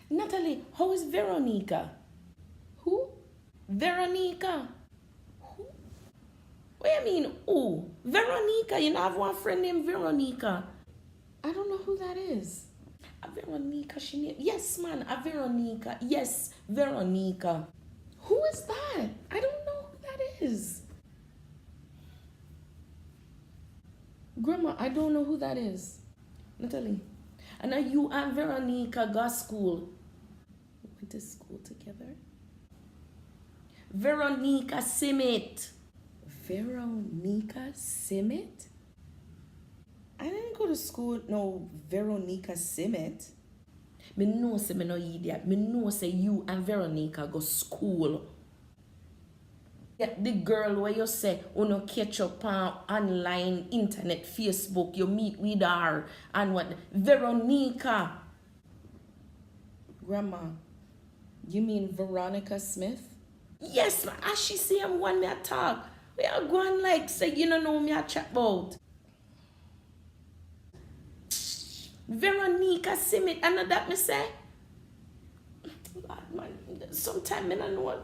Natalie, how is Veronica? Who? Veronica. Who? What do you mean, who? Veronica. You know, I have one friend named Veronica. I don't know who that is. A Veronica, yes, man, a Veronica. Yes, Veronica. Who is that? I don't know who that is. Grandma, I don't know who that is. Natalie. And now you and Veronica go school. We went to school together. Varoneka Simmit. Varoneka Simmit? I didn't go to school, no, Varoneka Simmit. Me know say me no idiot. Me know say you and Veronica go school. Yeah, the girl where you say, no catch up on online, internet, Facebook, you meet with her and what? Veronica. Grandma, you mean Veronica Smith? Yes, man. As she say I'm one me a talk. We are going like say you don't know me a chat about. Varoneka Simmit, I know that me say. Lord, man, sometimes I don't know